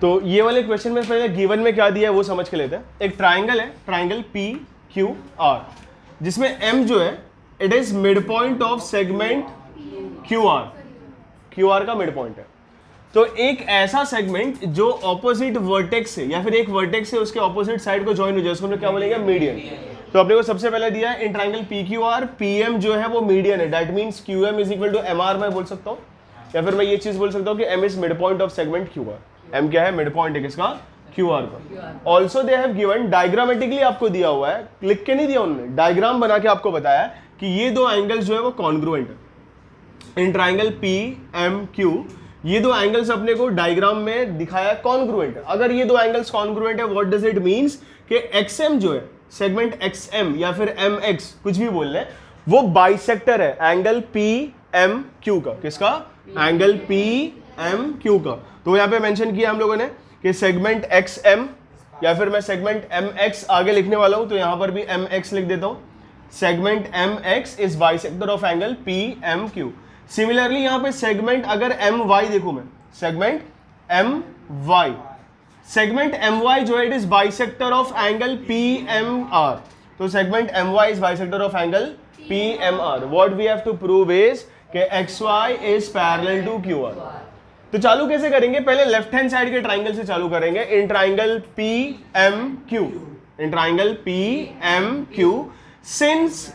तो ये वाले क्वेश्चन में पहले गिवन में क्या दिया है वो समझ के लेते हैं। एक ट्राइंगल है, ट्राइंगल पी क्यू आर, जिसमें एम जो है it is mid point of segment Q R का मिड पॉइंट है। तो एक ऐसा सेगमेंट जो ऑपोजिट वर्टेक्स से या फिर एक वर्टेक्स से उसके ऑपोजिट साइड को ज्वाइन हो जाए उसको हम लोग क्या बोलेंगे, मीडियन। तो अपने को सबसे पहले दिया है in triangle P Q R, P M जो है वो मीडियन है, that means Q M is equal to M R मैं बोल सकता हूँ, या फिर मैं ये चीज बोल सकता हूँ कि M is mid point of segment Q R. M क्या है, मिड पॉइंट है किसका, क्यू आर का। Also they have given, diagrammatically आपको दिया हुआ है, लिख के नहीं दिया उन्होंने, डायग्राम बना के आपको बताया कि ये दो एंगल्स जो है वो कॉन्ग्रुएंट है। In triangle P M Q ये दो एंगल्स अपने को डायग्राम में दिखाया कॉन्ग्रुएंट है। अगर ये दो एंगल्स कॉन्ग्रुएंट है, व्हाट डज इट मींस कि एक्सएम जो है सेगमेंट एक्सएम या फिर एम एक्स कुछ भी बोल रहे हैं, वो बाइसेक्टर है एंगल पी एम क्यू का। किसका, एंगल पी एम क्यू का। तो यहाँ पे मेंशन किया हम लोगों ने कि सेगमेंट एक्स एम, या फिर मैं सेगमेंट एम एक्स आगे लिखने वाला हूं तो यहां पर भी एम एक्स लिख देता हूं। Segment M X is bisector of angle P M Q. Similarly यहां पे सेगमेंट अगर एम वाई देखूं मैं, segment M Y, segment M Y जो है it is bisector of angle P M R. तो segment M Y is bisector of angle P M R. What we have to prove is कि X Y is parallel to Q R. तो चालू कैसे करेंगे, पहले left hand side के triangle से चालू करेंगे। In triangle P M Q, in triangle P M Q, since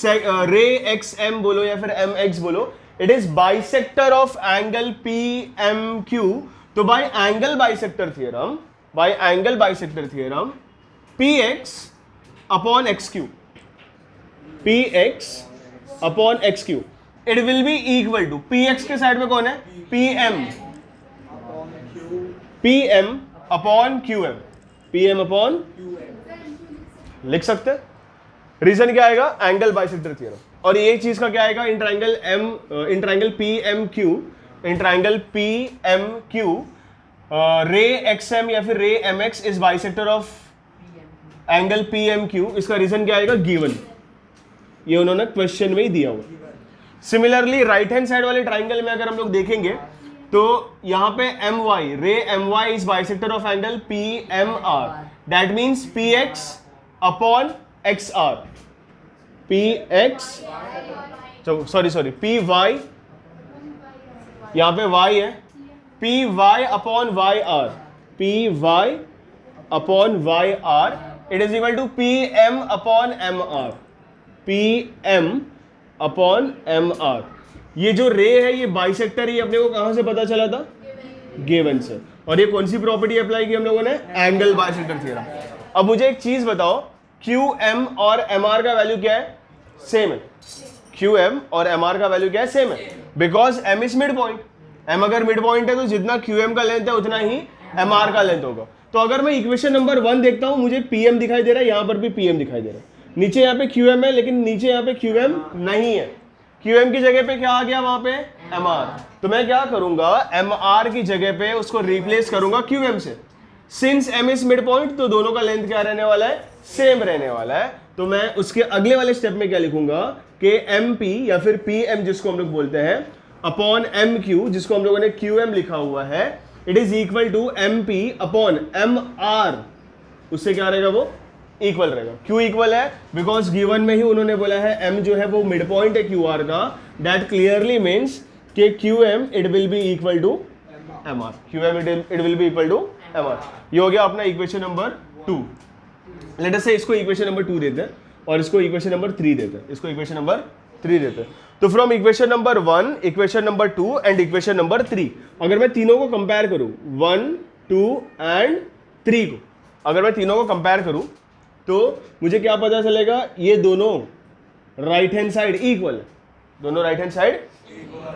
ray X M बोलो या फिर एम एक्स बोलो, it is bisector of angle P M Q. तो by angle bisector theorem, by angle bisector theorem, P X upon X Q, P X upon X Q, it will be equal to, P X के side में कौन है, P M, P M upon Q M, P M upon लिख सकते हैं। Reason क्या आएगा, angle bisector theorem. और ये चीज का क्या आएगा, in triangle M, in triangle P M Q, in triangle P M Q, ray X M या फिर ray M X is bisector of angle P M Q. इसका रीजन क्या आएगा, गिवन, ये उन्होंने क्वेश्चन में ही दिया हुआ। सिमिलरली राइट हैंड साइड वाले ट्राइंगल में अगर हम लोग देखेंगे तो यहां पे M Y, ray M Y is bisector of angle P M R, that means P X upon X R, P X, sorry P Y, यहां पे वाई है, P Y upon Y R, P Y upon Y R, it is equal to P M upon M R, P M upon M R. ये जो रे है ये bisector, ये अपने को कहां से पता चला था, गिवन से। और ये कौन सी प्रॉपर्टी अप्लाई की हम लोगों ने, एंगल बाइसेक्टर थ्योरम। अब मुझे एक चीज बताओ, क्यू एम और एम आर का वैल्यू क्या है, सेम है। क्यू एम और एम आर का वैल्यू क्या है, सेम है, because M is mid point. M अगर मिड पॉइंट है तो जितना क्यू एम का लेंथ है उतना ही एम आर का लेंथ होगा। तो अगर मैं इक्वेशन नंबर 1 देखता हूं, मुझे पी एम दिखाई दे रहा है, यहां पर भी पी एम दिखाई दे रहा है, नीचे यहाँ पे क्यू एम है लेकिन नीचे यहाँ पे क्यू एम नहीं है। क्यू एम की जगह पे क्या आ गया, वहां पे एम आर। तो मैं क्या करूंगा, एम आर की जगह पे उसको रिप्लेस करूंगा क्यू एम से। Since M is mid point तो दोनों का लेंथ क्या रहने वाला है, सेम रहने वाला है। तो मैं उसके अगले वाले स्टेप में क्या लिखूंगा कि एम पी या फिर पी एम जिसको हम लोग बोलते हैं अपॉन एम क्यू, जिसको हम लोगों ने क्यू एम लिखा हुआ है, it is equal to M P upon M R. उससे क्या रहेगा, वो इक्वल रहेगा। क्यों इक्वल है, बिकॉज गिवन में ही उन्होंने बोला है एम जो है वो मिड पॉइंट है क्यू आर का, दैट क्लियरली मीन्स कि Q M it will be equal to M R, Q M it will be equal to M R. ये हो गया अपना इक्वेशन नंबर 2। लेट अस से इसको इक्वेशन नंबर 2 देते हैं और इसको इक्वेशन नंबर 3 देते हैं, इसको इक्वेशन नंबर 3 देते हैं। तो from equation number 1, equation number 2 and equation number 3, अगर मैं तीनों को कंपेयर करूं 1, 2 एंड 3 को, अगर मैं तीनों को कंपेयर करूं तो मुझे क्या पता चलेगा, ये दोनों राइट हैंड साइड इक्वल है, दोनों right hand side,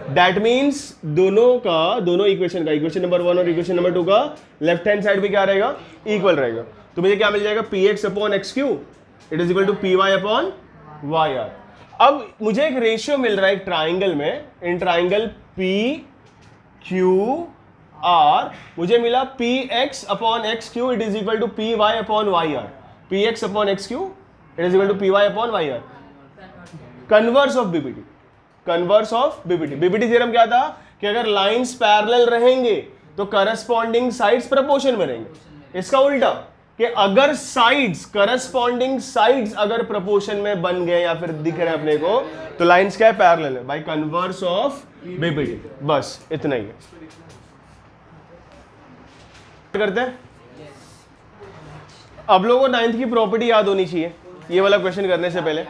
that means दोनों का, दोनों इक्वेशन का, इक्वेशन नंबर 1 और इक्वेशन नंबर 2 का लेफ्ट हैंड साइड भी क्या रहेगा, इक्वल रहेगा। तो मुझे क्या मिल जाएगा, P X upon X Q it is equal to P Y upon Y R. अब मुझे एक रेशियो मिल रहा है एक ट्राइंगल में, in triangle P Q R मुझे मिला P X upon X Q it is equal to P Y upon Y R, P X upon X Q it is equal to P Y upon Y R. Converse of BPT, converse of BPT. BPT theorem क्या था कि अगर lines parallel रहेंगे तो corresponding sides proportion में रहेंगे। इसका उल्टा कि अगर साइड्स, करस्पॉन्डिंग साइड्स अगर प्रोपोर्शन में बन गए या फिर दिख रहे हैं अपने को, तो लाइंस क्या है, पैरेलल है बाय कन्वर्स ऑफ बीपीटी। बस इतना ही है। करते हैं अब लोगों को 9th की प्रॉपर्टी याद होनी चाहिए ये वाला क्वेश्चन करने से पहले।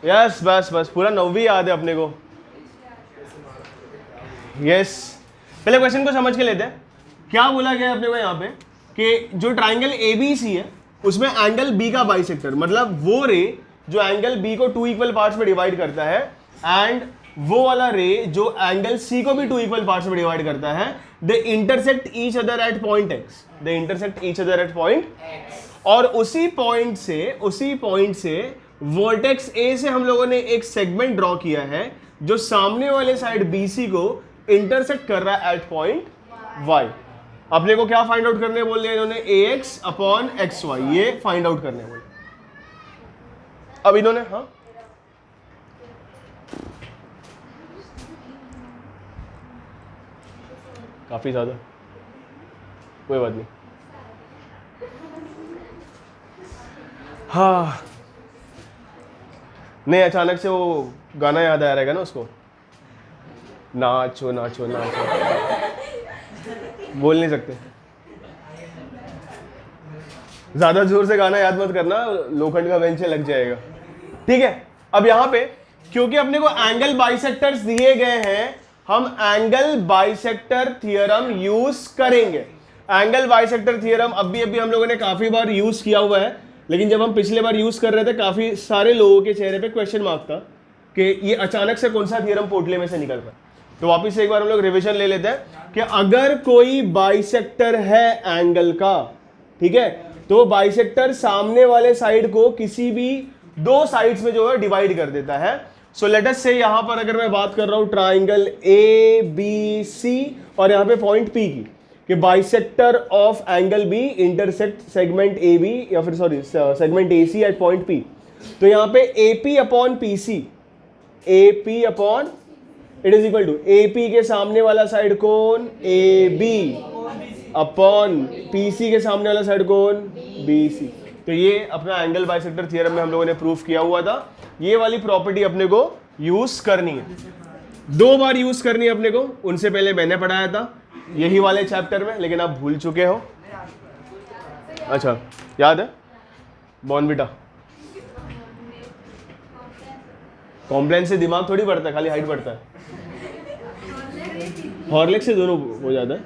यस बस बस पूरा 9वीं याद है अपने को। यस पहले क्वेश्चन को समझ के लेते हैं। क्या बोला गया है अपने को यहाँ पे कि जो ट्राइंगल ABC है उसमें एंगल B का बाइसेक्टर, मतलब वो रे जो एंगल B को 2 इक्वल पार्ट्स में डिवाइड करता है एंड वो वाला रे जो एंगल C को भी 2 इक्वल पार्ट्स में डिवाइड करता है, they intersect each other at point X, they intersect each other at point X। और उसी पॉइंट से वर्टेक्स A से हम लोगों ने एक सेगमेंट ड्रॉ किया है जो सामने वाले साइड BC को इंटरसेक्ट कर रहा है एट पॉइंट Y। अपने को क्या फाइंड आउट करने बोल दिया इन्होंने, AX अपॉन XY, ये फाइंड आउट करने बोल। अब इन्होंने हाँ काफी ज्यादा, कोई बात नहीं। हाँ नहीं, अचानक से वो गाना याद आ रहेगा ना उसको, नाचो नाचो नाचो, बोल नहीं सकते। ज्यादा जोर से गाना याद मत करना, लोखंड का बेंच लग जाएगा। ठीक है, अब यहां पे क्योंकि अपने को एंगल बाइसेक्टर्स दिए गए हैं, हम एंगल बाइसेक्टर थ्योरम यूज करेंगे। एंगल बाइसेक्टर थ्योरम अभी हम लोगों ने काफी बार यूज किया हुआ है, लेकिन जब हम पिछले बार यूज कर रहे थे काफी सारे लोगों के चेहरे पे क्वेश्चन मार्क था कि ये अचानक से कौन सा थ्योरम पोटले में से निकल रहा है। तो वापिस से एक बार हम लोग रिविजन ले लेते हैं कि अगर कोई बाइसेक्टर है एंगल का, ठीक है, तो बाइसेक्टर सामने वाले साइड को किसी भी दो साइड्स में जो है डिवाइड कर देता है। सो लेट अस से यहां पर अगर मैं बात कर रहा हूं ट्राइंगल ABC और यहां पे पॉइंट P की, कि bisector of angle B intersect segment AB या फिर sorry segment AC at point P, तो यहां पे AP upon PC, AP upon it is equal to AP के सामने वाला साइड कौन, AB अपॉन PC के सामने वाला साइड कौन, BC। तो ये अपना एंगल बाइसेक्टर थ्योरम में हम लोगों ने प्रूफ किया हुआ था। ये वाली प्रॉपर्टी अपने को यूज करनी है, 2 बार यूज करनी है अपने को। उनसे पहले मैंने पढ़ाया था यही वाले चैप्टर में, लेकिन आप भूल चुके हो। अच्छा याद है, बॉर्नविटा कॉम्प्लेन से दिमाग थोड़ी बढ़ता है, खाली हाइट बढ़ता है। हॉर्लिक्स से दोनों हो जाता है।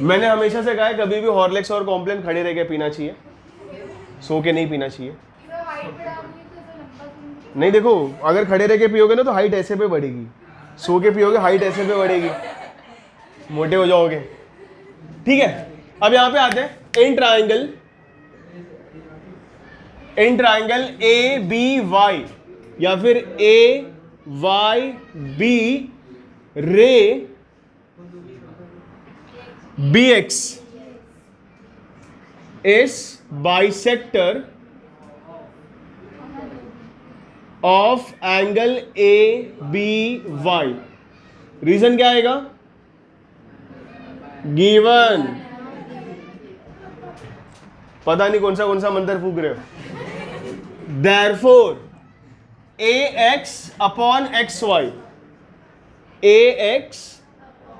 मैंने हमेशा से कहा है कभी भी हॉर्लिक्स और कॉम्प्लेन खड़े रह के पीना चाहिए, सो के नहीं पीना चाहिए। नहीं देखो, अगर खड़े रह के पियोगे ना तो हाइट ऐसे पे बढ़ेगी, सो के पियोगे हाइट ऐसे पे बढ़ेगी, मोटे हो जाओगे। ठीक है, अब यहां पे आते हैं इन ट्राइंगल ABY या फिर AYB रे BX is bisector of angle ABY। Reason क्या आएगा, गिवन, पता नहीं कौन सा मंत्र फूक रहे हो। Therefore AX upon XY, AX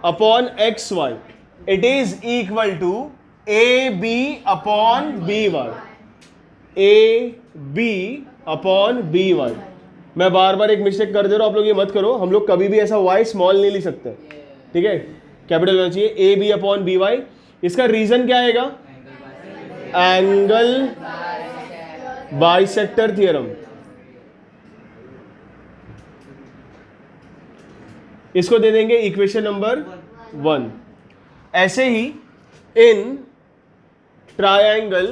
upon XY it is equal to AB upon BY, AB upon BY। मैं बार बार एक मिस्टेक कर दे रहा हूं, आप लोग ये मत करो। हम लोग कभी भी ऐसा Y स्मॉल नहीं लिख सकते, ठीक है, कैपिटल होना चाहिए। AB upon BY। इसका रीजन क्या आएगा, एंगल बाइसेक्टर थ्योरम। इसको दे देंगे इक्वेशन नंबर 1। ऐसे ही इन ट्रायंगल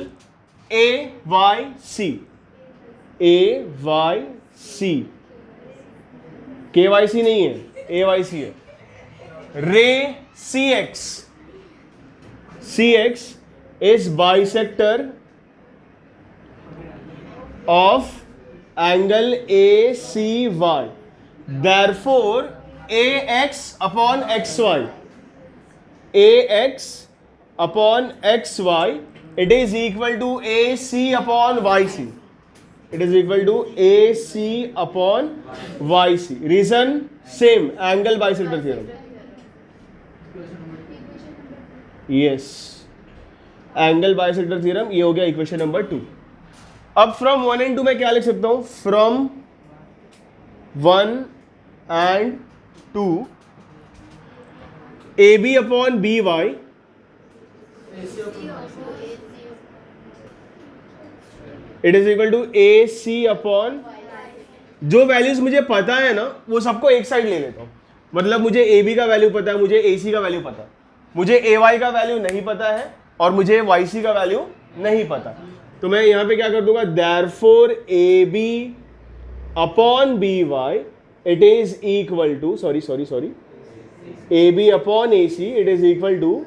AYC, KYC नहीं है, AYC है। रे CX is bisector of angle ACY, therefore A X upon X Y, A X upon X Y, it is equal to A C upon Y C, it is equal to A C upon Y C. Reason same, angle bisector theorem. Yes, angle bisector theorem. ये हो गया equation number 2. अब from 1 and 2 मैं क्या लिख सकता हूं? From 1 and 2 A B upon B Y it is equal to A C upon, जो वैल्यूज मुझे पता है ना वो सबको एक साइड ले लेता हूं. मतलब मुझे ए बी का वैल्यू पता है, मुझे ए सी का वैल्यू पता है, मुझे ए वाई का वैल्यू नहीं पता है और मुझे वाई सी का वैल्यू नहीं पता. तो मैं यहां पे क्या कर दूंगा? Therefore A B upon B Y it is equal to, sorry A B upon A C it is equal to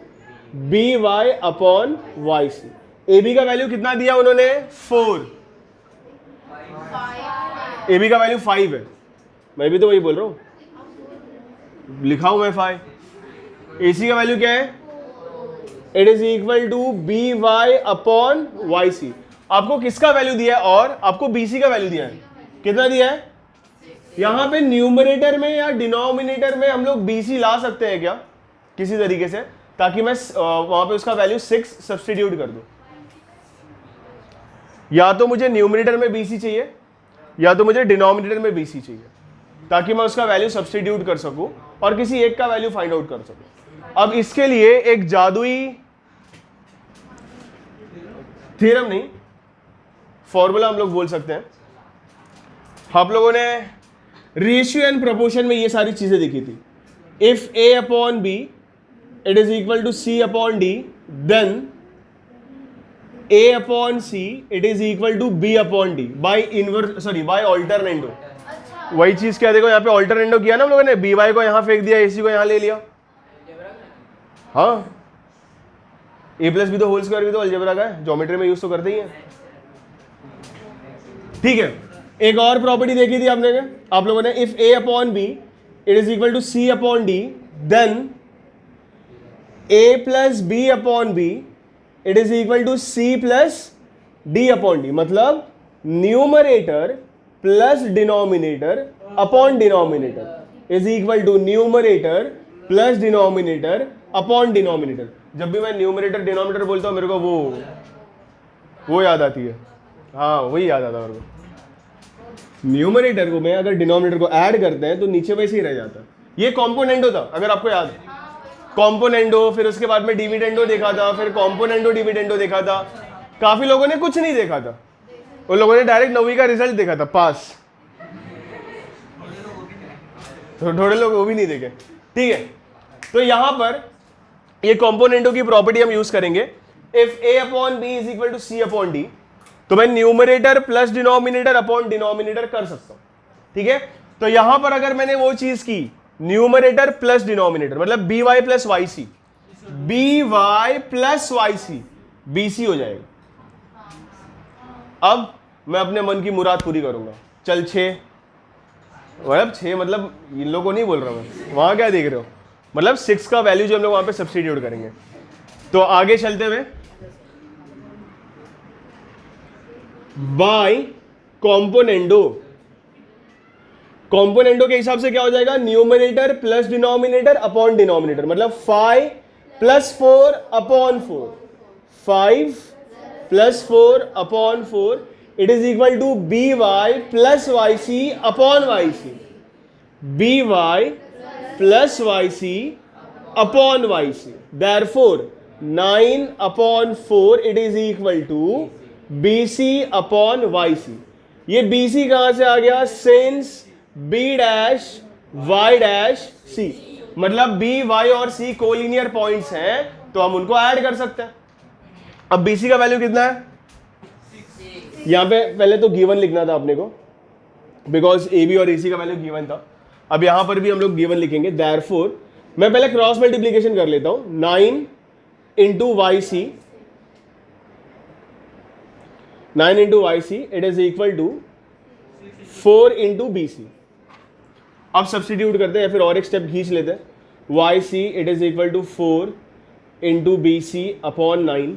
B Y upon Y C. A B का वैल्यू कितना दिया उन्होंने? 4. ए बी का वैल्यू 5 है, मैं भी तो वही बोल रहा हूं, लिखा हूं मैं 5. ए सी का वैल्यू क्या है? It is equal to B Y upon Y C. आपको किसका वैल्यू दिया है? और आपको बी सी का वैल्यू दिया है. कितना दिया है? यहां पे न्यूमरेटर में या डिनोमिनेटर में हम लोग बी सी ला सकते हैं क्या किसी तरीके से, ताकि मैं वहां पे उसका वैल्यू 6 सब्स्टिट्यूट कर दूं. या तो मुझे न्यूमरेटर में बी सी चाहिए या तो मुझे डिनोमिनेटर में बी सी चाहिए, ताकि मैं उसका वैल्यू सब्स्टिट्यूट कर सकूं और किसी एक का वैल्यू फाइंड आउट कर सकूं. अब इसके लिए एक जादुई थ्योरम नहीं, फॉर्मूला हम लोग बोल सकते हैं. आप लोगों ने रेशियो एंड प्रोपोर्शन में ये सारी चीजें देखी थी. If A upon B it is equal to C upon D, then A upon C it is equal to B upon D by inverse, sorry by alternendo. वही चीज क्या, देखो यहाँ पे ऑल्टरनेंडो किया ना हम लोगों ने, बी वाई को यहां फेंक दिया, ए सी को यहां ले लिया. हाँ, ए प्लस बी तो होल स्क्वायर भी तो अलजेब्रा का है, ज्योमेट्री में यूज तो करते ही है. ठीक है, एक और प्रॉपर्टी देखी थी आपने आप लोगों ने. If A upon B it is equal to C upon D, then A plus B upon B it is equal to C plus D upon D. मतलब numerator plus denominator upon denominator is equal to numerator plus denominator upon denominator. जब भी मैं numerator denominator बोलता हूं मेरे को वो याद आती है. हाँ, वही याद आता है मेरे को. न्यूमरेटर को मैं अगर डिनोमिनेटर को ऐड करते हैं तो नीचे वैसे ही रह जाता है. ये कॉम्पोनेंडो था, अगर आपको याद है. कॉम्पोनेंडो, फिर उसके बाद में डिविडेंडो देखा था, फिर कॉम्पोनेंडो डिविडेंडो देखा था. काफी लोगों ने कुछ नहीं देखा था, उन लोगों ने डायरेक्ट 9वीं का रिजल्ट देखा था, पास. तो थोड़े लोग वो भी नहीं देखे. ठीक है, तो यहां पर ये कॉम्पोनेंटो की प्रॉपर्टी हम यूज करेंगे. If A upon B is equal to C upon D, तो मैं numerator plus denominator upon denominator कर सकता हूं. ठीक है, तो यहां पर अगर मैंने वो चीज की, न्यूमरेटर प्लस डिनोमिनेटर, मतलब B Y plus Y C, B Y plus Y C, B C हो जाएगा. अब मैं अपने मन की मुराद पूरी करूंगा. चल 6, मतलब 6 मतलब इन लोगों को नहीं बोल रहा मैं, वहां क्या देख रहे हो, मतलब 6 का वैल्यू जो हम लोग वहां पे सब्स्टिट्यूट करेंगे. तो आगे चलते हुए बाय कॉम्पोनेंडो, कॉम्पोनेंडो के हिसाब से क्या हो जाएगा? Numerator plus denominator upon denominator, मतलब 5 plus 4 upon 4, 5 plus 4 upon 4 it is equal to B Y plus Y C upon Y C, B Y plus Y C upon Y C. Therefore 9 upon 4 it is equal to B C upon Y C. ये B C कहां से आ गया? Since B dash Y dash C, मतलब B Y और सी collinear points हैं तो हम उनको ऐड कर सकते हैं. अब बी सी का वैल्यू कितना है? यहां पे पहले तो गिवन लिखना था अपने को, बिकॉज ए बी और ए सी का वैल्यू गिवन था. अब यहां पर भी हम लोग गिवन लिखेंगे. देयरफॉर मैं पहले क्रॉस मल्टीप्लीकेशन कर लेता हूं. 9 into Y C, 9 into Y C it is equal to 4 into B C. अब सब्सटीट्यूट करते हैं या फिर और एक स्टेप खींच लेते हैं. Y C it is equal to 4 into B C upon 9.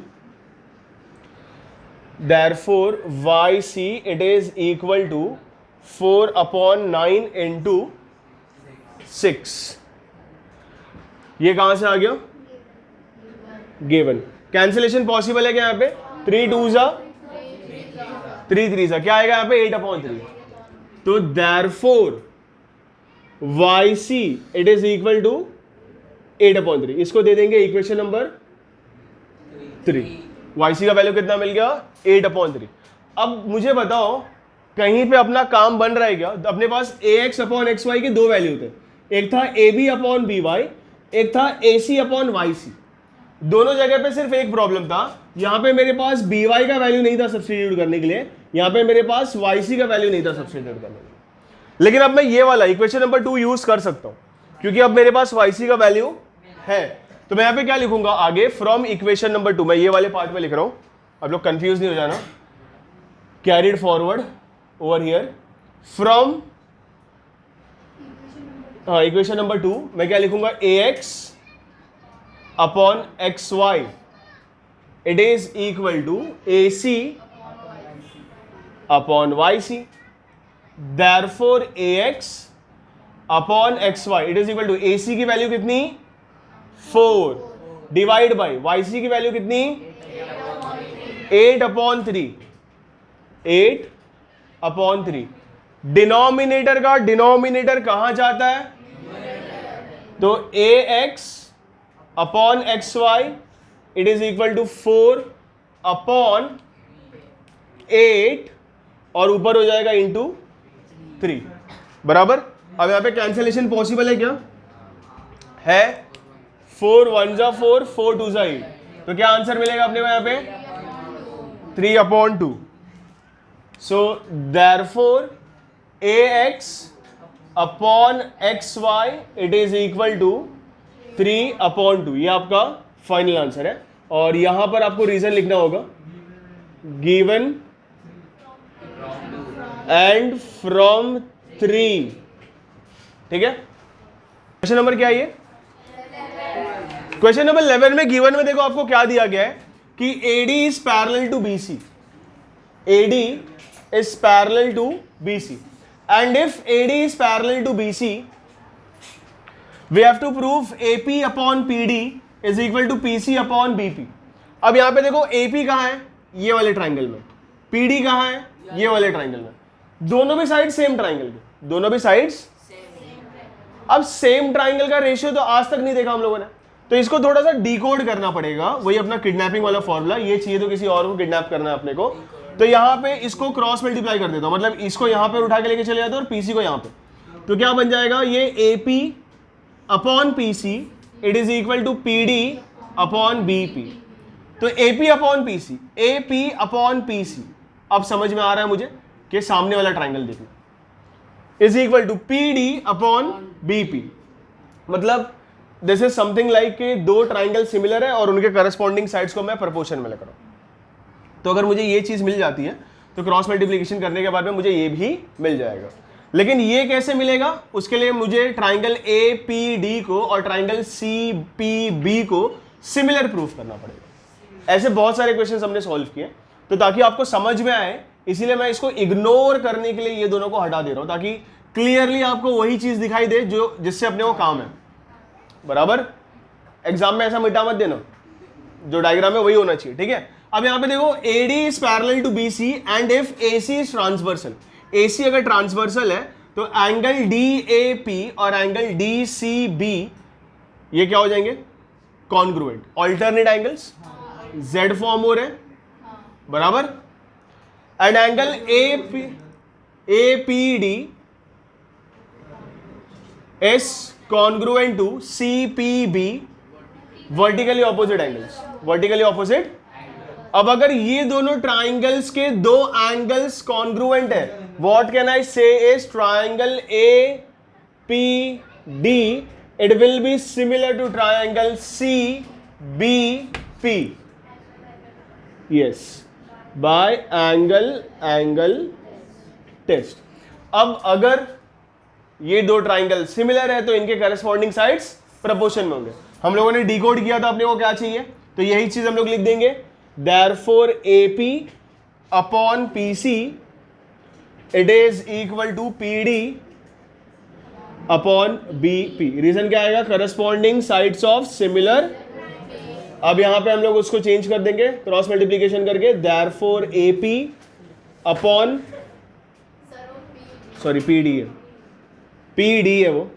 Therefore, YC it is equal to 4 upon 9 into 6. ये कहां से आ गया? गिवन. कैंसिलेशन पॉसिबल है क्या यहाँ पे? 3 2 जा 3 3 जा क्या आएगा यहाँ पे? 8 अपॉन 3. तो therefore YC it is equal to 8 upon 3. इसको दे देंगे इक्वेशन नंबर 3. YC का वैल्यू कितना मिल गया? 8 अपॉन 3. अब मुझे बताओ कहीं पे अपना काम बन रहा है क्या? अपने पास AX अपॉन XY के दो वैल्यू थे. एक था AB अपॉन BY, एक था AC अपॉन YC. दोनों जगह पे सिर्फ एक प्रॉब्लम था. यहां पे मेरे पास BY का वैल्यू नहीं था सब्स्टिट्यूट करने के लिए, यहां पे मेरे पास YC का वैल्यू नहीं था सब्स्टिट्यूट करने के लिए. लेकिन अब मैं ये वाला इक्वेशन नंबर 2 यूज कर सकता हूं क्योंकि अब मेरे पास YC का वैल्यू है. तो मैं यहां पे क्या लिखूंगा आगे? From equation number 2. मैं ये वाले पार्ट में लिख रहा हूं, अब लोग कंफ्यूज नहीं हो जाना. Carried forward over here from equation number 2 मैं क्या लिखूंगा? AX upon XY it is equal to AC upon YC. Therefore AX upon XY it is equal to AC की वैल्यू कितनी? 4 डिवाइड बाई YC की value कितनी? 8 upon 3. 8 upon 3. Denominator का denominator कहां जाता है? तो AX upon XY it is equal to 4 upon 8 और ऊपर हो जाएगा इंटू 3. बराबर. अब यहां पे कैंसिलेशन पॉसिबल है क्या? है. 4 1 जा 4, 4 2 जा 8. तो क्या आंसर मिलेगा अपने को यहाँ पे? 3 upon 2. So therefore AX upon XY it is equal to 3 upon 2. ये आपका फाइनल आंसर है. और यहां पर आपको रीजन लिखना होगा गिवन एंड फ्रॉम 3. ठीक है. क्वेश्चन नंबर क्या है ये? क्वेश्चन नंबर 11 में गिवन में देखो आपको क्या दिया गया है कि AD is parallel to BC. AD is parallel to BC and if AD is parallel to BC we have to prove AP upon PD is equal to PC upon BP. अब यहां पे देखो AP कहां है? ये वाले triangle में. PD कहां है? ये वाले ट्राइंगल में. दोनों भी साइड सेम ट्राइंगल के, दोनों भी साइड्स. अब सेम ट्राइंगल का रेशियो तो आज तक नहीं देखा हम लोगों ने, तो इसको थोड़ा सा डिकोड करना पड़ेगा. वही अपना किडनैपिंग वाला फॉर्मूला. ये चाहिए तो किसी और को किडनैप करना है अपने को. तो यहां पे इसको क्रॉस मल्टीप्लाई कर देता हूं, मतलब इसको यहां पे उठा के लेके चले जाते हैं और पीसी को यहां पे. तो क्या बन जाएगा? ये AP upon PC it is equal to PD upon BP. तो AP upon PC, AP upon PC. अब समझ में आ रहा है मुझे कि सामने वाला ट्राइंगल देखना is equal to PD upon BP. मतलब दिस इज समथिंग लाइक कि दो ट्राइंगल सिमिलर है और उनके करस्पॉन्डिंग साइड्स को मैं प्रोपोर्शन में लगा रहा हूं. तो अगर मुझे ये चीज मिल जाती है तो क्रॉस मल्टीप्लिकेशन करने के बाद में मुझे ये भी मिल जाएगा. लेकिन ये कैसे मिलेगा? उसके लिए मुझे ट्राइंगल APD को और ट्राइंगल CPB को सिमिलर प्रूफ करना पड़ेगा. ऐसे बहुत सारे क्वेश्चंस हमने सॉल्व किए. तो ताकि आपको समझ में आए इसीलिए मैं इसको इग्नोर करने के लिए ये दोनों को हटा दे रहा हूं, ताकि क्लियरली आपको वही चीज दिखाई दे जो जिससे अपने को काम है. बराबर. एग्जाम में ऐसा मिटा मत देना, जो डायग्राम है वही होना चाहिए. ठीक है. अब यहां पे देखो AD is parallel to BC and if AC is transversal. AC अगर ट्रांसवर्सल है तो एंगल DAP और एंगल DCB ये क्या हो जाएंगे? Congruent. Alternate angles. Z form हो रहे हैं. बराबर. And angle APD is congruent to CPB. Vertically opposite angles. Vertically opposite. अब अगर ये दोनों ट्राइंगल्स के दो एंगल्स कॉन्ग्रुएंट है, what can I say is triangle APD it will be similar to triangle CBP. Yes, by angle test. अब अगर ये दो ट्राइंगल सिमिलर है तो इनके करस्पॉन्डिंग साइड्स प्रोपोर्शन में होंगे। हम लोगों ने डिकोड किया था, अपने को क्या चाहिए, तो यही चीज हम लोग लिख देंगे, therefore AP upon PC it is equal to PD upon BP। Reason क्या आएगा, करस्पॉन्डिंग साइड्स ऑफ सिमिलर। अब यहां पे हम लोग उसको चेंज कर देंगे क्रॉस मल्टीप्लीकेशन करके, therefore AP upon sorry PD है, PD है वो,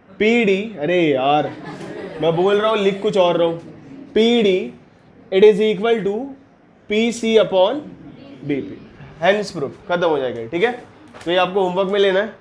PD, अरे यार मैं बोल रहा हूँ लिख कुछ और रहा हूँ, PD it is equal to PC upon BP। Hence proof खत्म हो जाएगा, ठीक है। तो ये आपको होमवर्क में लेना है।